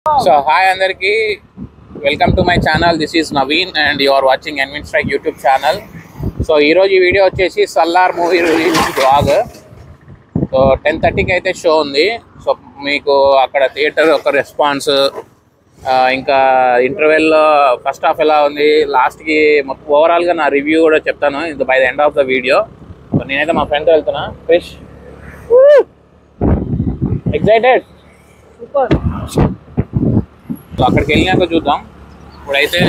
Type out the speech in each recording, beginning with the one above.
So hi అందరికి, welcome to my channel. This is Naveen and you are watching ఎన్విన్ strike YouTube channel. So ఈరోజు ఈ video వచ్చేసి Salaar movie release vlog. So 10:30కి అయితే షో ఉంది. సో మీకు అక్కడ థియేటర్ ఒక రెస్పాన్స్, ఇంకా ఇంటర్వెల్లో ఫస్ట్ హాఫ్ ఎలా ఉంది, లాస్ట్కి మొత్తం ఓవరాల్గా నా రివ్యూ కూడా చెప్తాను ఇది by the end of the video. So నేనైతే మా ఫ్రెండ్తో వెళ్తున్నా. క్రిష్ ఎక్సైటెడ్? సూపర్. సో అక్కడికి వెళ్ళినాక చూద్దాం. ఇప్పుడైతే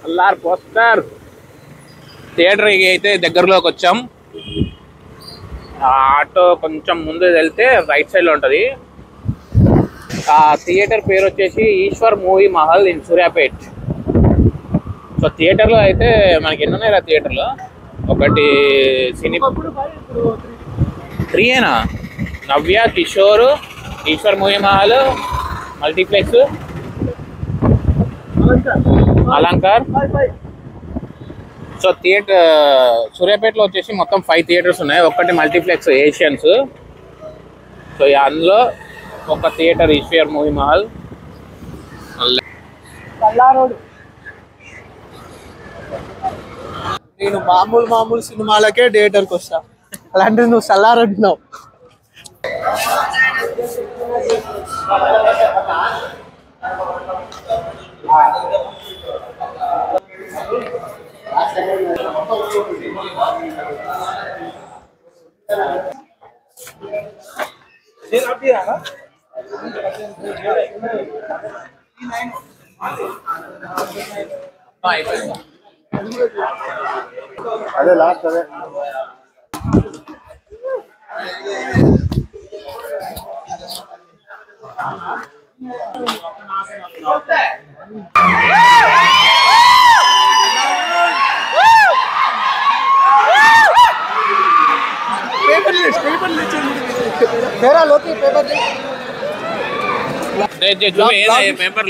సల్లార్ పోస్టర్ థియేటర్కి అయితే దగ్గరలోకి వచ్చాం. ఆటో కొంచెం ముందు వెళ్తే రైట్ సైడ్లో ఉంటుంది. ఆ థియేటర్ పేరు వచ్చేసి Eshwar movie Mahal in Suryapet. So థియేటర్లో అయితే మనకి ఎన్ని ఉన్నాయి థియేటర్లో? ఒకటి సినిమా 3ఏనా? Navya, Kishore, Eshwar movie Mahal, multiplex, Alankar. So theatre సూర్యాపేటలో వచ్చేసి మొత్తం 5 థియేటర్స్ ఉన్నాయి. ఒకటి మల్టీప్లెక్స్ ఏషియన్స్. సో అందులో ఒక థియేటర్ ఈశ్వర్ మూవీ మహల్. నేను మామూలు సినిమాలకే థియేటర్కి వస్తా, అలాంటిది నువ్వు సల్లార్ అంటున్నావు. అదే లాస్ట్ అదే పేపర్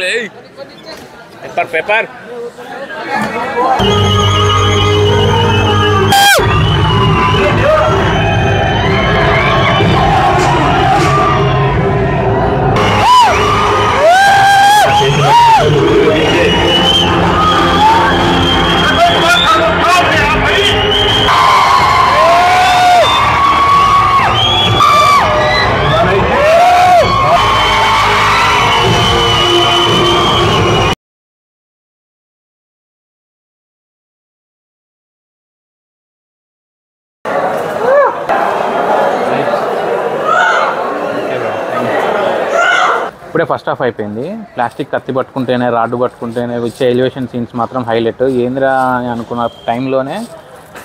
ఇప్పుడే ఫస్ట్ హాఫ్ అయిపోయింది. ప్లాస్టిక్ కత్తి పట్టుకుంటేనే, రాడ్డు పట్టుకుంటేనే వచ్చే ఎలివేషన్ సీన్స్ మాత్రం హైలైట్. ఏంద్రా అని అనుకున్న టైంలోనే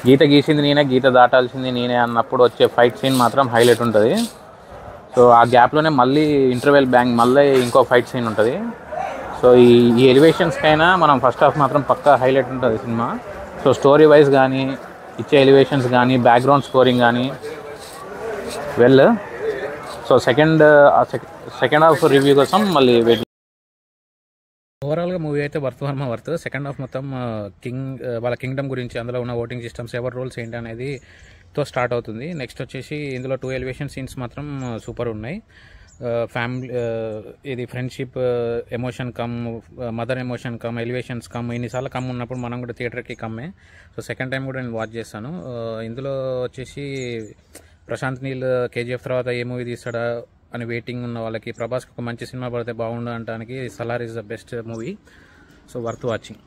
గీత గీసింది నేనే, గీత దాటాల్సింది నేనే అన్నప్పుడు వచ్చే ఫైట్ సీన్ మాత్రం హైలైట్ ఉంటుంది. సో ఆ గ్యాప్లోనే మళ్ళీ ఇంటర్వెల్ బ్యాంగ్ మళ్ళీ ఇంకో ఫైట్ సీన్ ఉంటుంది. సో ఈ ఎలివేషన్స్కైనా మనం ఫస్ట్ హాఫ్ మాత్రం పక్కా హైలైట్ ఉంటుంది సినిమా. సో స్టోరీ వైజ్ కానీ, ఇచ్చే ఎలివేషన్స్ కానీ, బ్యాక్గ్రౌండ్ స్కోరింగ్ కానీ well. So second half review కోసం మళ్ళీ వెయిట్. ఓవరాల్గా మూవీ అయితే వర్త్. సెకండ్ హాఫ్ మొత్తం వాళ్ళ కింగ్డమ్ గురించి, అందులో ఉన్న ఓటింగ్ సిస్టమ్స్, ఎవరి రోల్స్ ఏంటి అనేది తో స్టార్ట్ అవుతుంది. నెక్స్ట్ వచ్చేసి ఇందులో 2 ఎలివేషన్ సీన్స్ మాత్రం సూపర్ ఉన్నాయి. ఫ్యామిలీ, ఇది friendship emotion come, mother emotion come, elevations come, ఇన్నిసార్లు కమ్ ఉన్నప్పుడు మనం కూడా థియేటర్కి కమ్మే. సో సెకండ్ టైం కూడా నేను వాచ్ చేస్తాను. ఇందులో వచ్చేసి ప్రశాంత్ నీల్ కేజీఎఫ్ తర్వాత ఏ మూవీ తీస్తాడా అని వెయిటింగ్ ఉన్న వాళ్ళకి, ప్రభాస్కి ఒక మంచి సినిమా పడితే బాగుండు అనడానికి Salaar is the best movie. So worth watching.